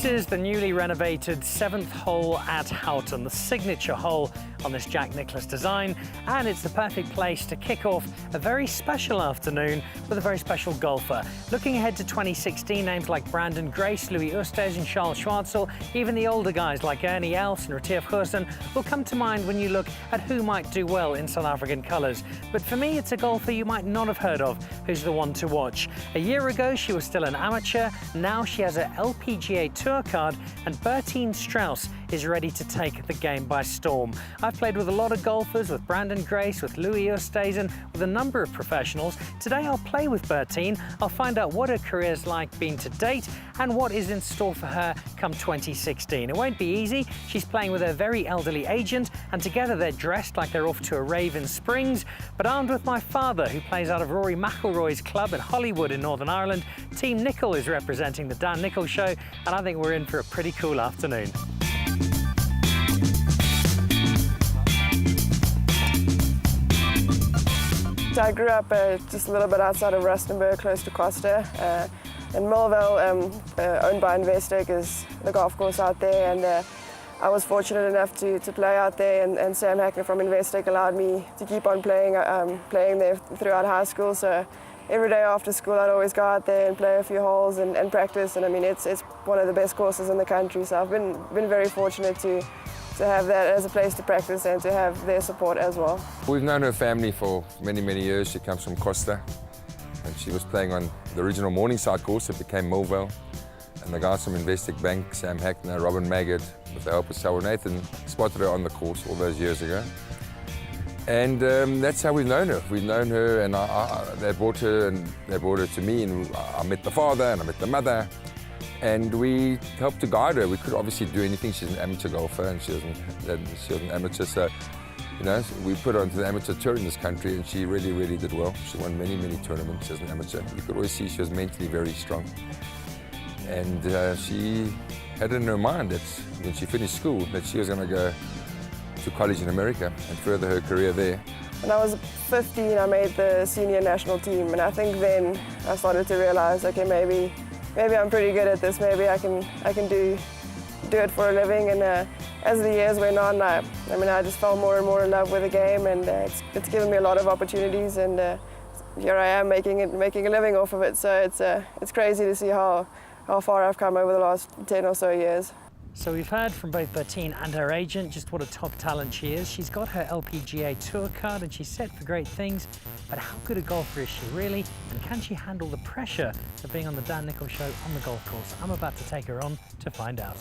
This is the newly renovated 7th hole at Houghton, the signature hole on this Jack Nicklaus design, and it's the perfect place to kick off a very special afternoon with a very special golfer. Looking ahead to 2016, names like Brandon Grace, Louis Oosthuizen and Charles Schwartzel, even the older guys like Ernie Els and Retief Goosen will come to mind when you look at who might do well in South African colours. But for me, it's a golfer you might not have heard of who's the one to watch. A year ago, she was still an amateur. Now she has an LPGA Tour card, and Bertine Strauss is ready to take the game by storm. I've played with a lot of golfers, with Brandon Grace, with Louis Oosthuizen, with a number of professionals. Today I'll play with Bertine. I'll find out what her career's like been to date and what is in store for her come 2016. It won't be easy. She's playing with her very elderly agent, and together they're dressed like they're off to a rave in Springs. But armed with my father, who plays out of Rory McIlroy's club in Hollywood in Northern Ireland, Team Nicholl is representing the Dan Nicholl Show, and I think we're in for a pretty cool afternoon. I grew up just a little bit outside of Rustenburg, close to Costa. In Millville, owned by Investec, is the golf course out there, and I was fortunate enough to play out there, and Sam Hackner from Investec allowed me to keep on playing there throughout high school. So every day after school I'd always go out there and play a few holes and practice, and I mean it's one of the best courses in the country, so I've been very fortunate to have that as a place to practice and to have their support as well. We've known her family for many, many years. She comes from Costa, and she was playing on the original Morningside course that became Millville. And the guys from Investec Bank, Sam Hackner, Robin Maggard, with the help of Sarah Nathan, spotted her on the course all those years ago. And that's how we've known her. We've known her, and they brought her to me, and I met the father and I met the mother. And we helped to guide her. We could obviously do anything. She's an amateur golfer, and she was an amateur. So, you know, we put her onto the amateur tour in this country, and she really, really did well. She won many, many tournaments as an amateur. You could always see she was mentally very strong. And she had in her mind that when she finished school, that she was going to go to college in America and further her career there. When I was 15, I made the senior national team, and I think then I started to realize, okay, maybe I'm pretty good at this. Maybe I can do it for a living. And as the years went on, I just fell more and more in love with the game, and it's given me a lot of opportunities. And here I am making a living off of it. So it's crazy to see how far I've come over the last 10 or so years. So we've heard from both Bertine and her agent just what a top talent she is. She's got her LPGA Tour card and she's set for great things, but how good a golfer is she really? And can she handle the pressure of being on the Dan Nicholl Show on the golf course? I'm about to take her on to find out.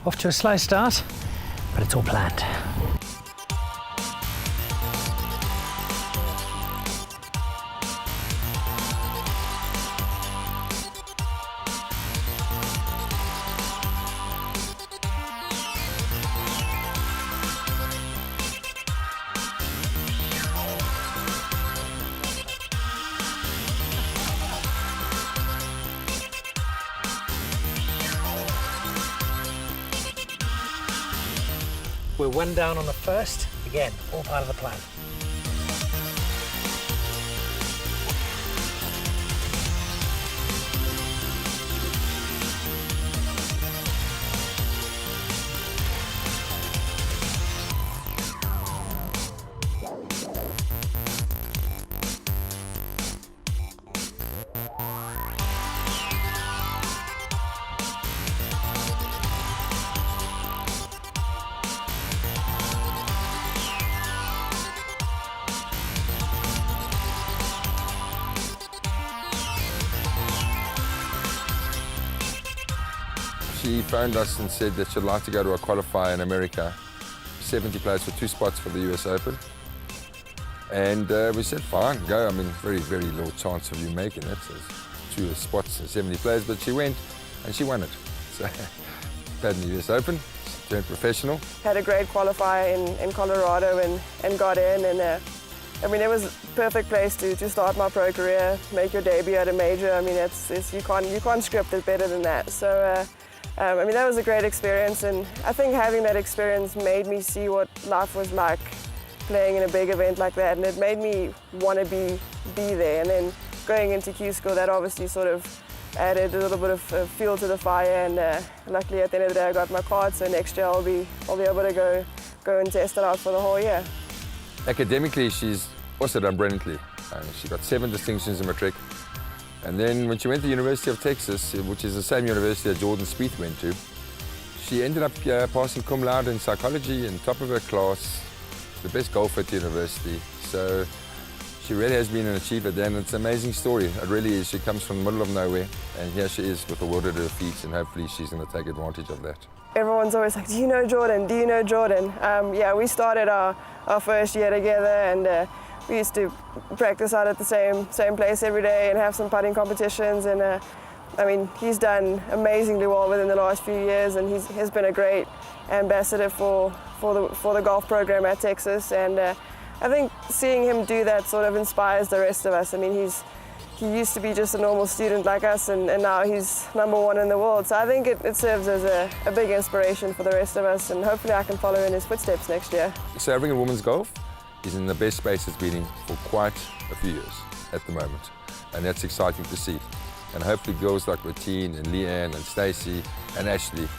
Off to a slow start, but it's all planned. We're one down on the first. Again, all part of the plan. She phoned us and said that she'd like to go to a qualifier in America. 70 players for 2 spots for the US Open. And we said, fine, go. I mean, very, very little chance of you making it. So 2 spots and 70 players, but she went and she won it. So, played in the US Open, turned professional. Had a great qualifier in Colorado and got in, and I mean, it was a perfect place to start my pro career, make your debut at a major. I mean, you can't script it better than that. So I mean, that was a great experience, and I think having that experience made me see what life was like playing in a big event like that, and it made me want to be there. And then going into Q School, that obviously sort of added a little bit of fuel to the fire, and luckily at the end of the day I got my card, so next year I'll be able to go and test it out for the whole year. Academically, she's also done brilliantly. She got 7 distinctions in matric. And then when she went to the University of Texas, which is the same university that Jordan Spieth went to, she ended up passing cum laude in psychology and top of her class, the best golfer at the university. So she really has been an achiever there, and it's an amazing story. It really is. She comes from the middle of nowhere, and here she is with the world at her feet, and hopefully she's going to take advantage of that. Everyone's always like, do you know Jordan? Do you know Jordan? Yeah, we started our first year together, and we used to practice out at the same place every day and have some putting competitions. And I mean, he's done amazingly well within the last few years, and he's been a great ambassador for the golf program at Texas. And I think seeing him do that sort of inspires the rest of us. I mean, he used to be just a normal student like us, and now he's #1 in the world. So I think it serves as a big inspiration for the rest of us, and hopefully I can follow in his footsteps next year. Serving in women's golf is in the best space it's been in for quite a few years at the moment, and that's exciting to see. And hopefully girls like Bertine and Leanne and Stacey and Ashley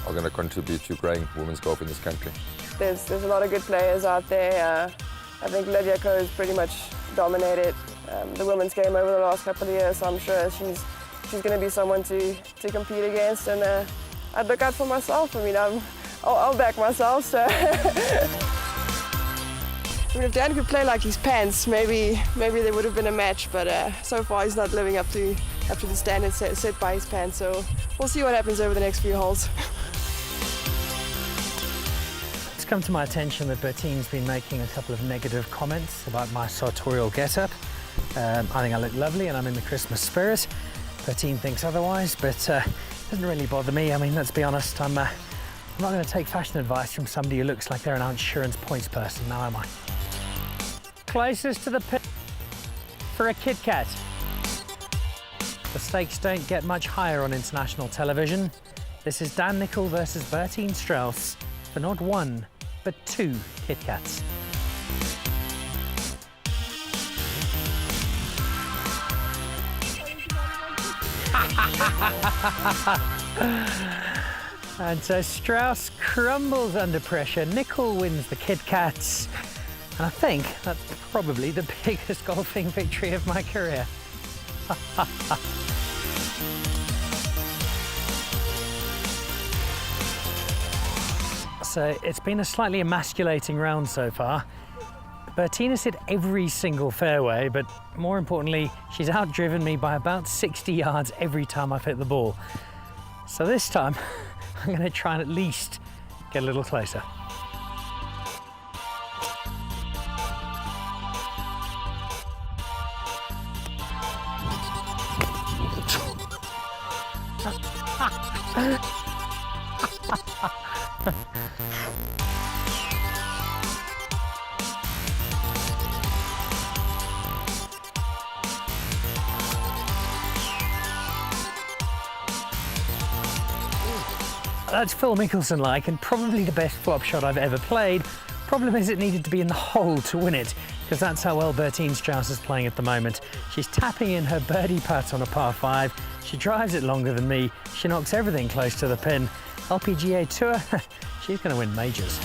are going to contribute to growing women's golf in this country. There's a lot of good players out there. I think Lydia Ko has pretty much dominated the women's game over the last couple of years, so I'm sure she's going to be someone to compete against, and I'd look out for myself. I mean, I'll back myself. So. I mean, if Dan could play like his pants, maybe there would have been a match, but so far he's not living up to the standards set by his pants, so we'll see what happens over the next few holes. It's come to my attention that Bertine's been making a couple of negative comments about my sartorial get-up. I think I look lovely and I'm in the Christmas spirit. Bertine thinks otherwise, but it doesn't really bother me. I mean, let's be honest, I'm not going to take fashion advice from somebody who looks like they're an insurance points person, now am I? Closest to the pin for a Kit Kat. The stakes don't get much higher on international television. This is Dan Nicholl versus Bertine Strauss for not 1, but 2 Kit Kats. And so Strauss crumbles under pressure. Nicholl wins the Kit Kats. And I think that's probably the biggest golfing victory of my career. So it's been a slightly emasculating round so far. Bertine has hit every single fairway, but more importantly, she's outdriven me by about 60 yards every time I've hit the ball. So this time, I'm going to try and at least get a little closer. That's Phil Mickelson-like, and probably the best flop shot I've ever played. Problem is it needed to be in the hole to win it, because that's how well Bertine Strauss is playing at the moment. She's tapping in her birdie putt on a par 5. She drives it longer than me. She knocks everything close to the pin. LPGA Tour, she's going to win majors.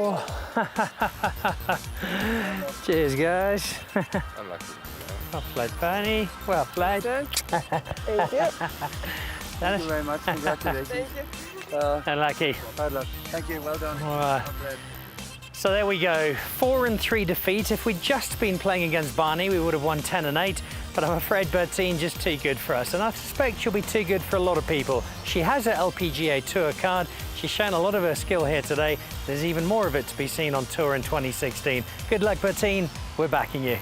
Oh. Cheers, guys. Unlucky. Well played, Bernie. Well played. Thank you. Thank you very much. Congratulations. Thank you. Unlucky. Hard luck. Thank you. Well done. All right. Well played. So there we go, 4 and 3 defeat. If we'd just been playing against Barney, we would have won 10 and 8. but I'm afraid Bertine just too good for us, and I suspect she'll be too good for a lot of people. She has her LPGA Tour card. She's shown a lot of her skill here today. There's even more of it to be seen on tour in 2016. Good luck, Bertine. We're backing you.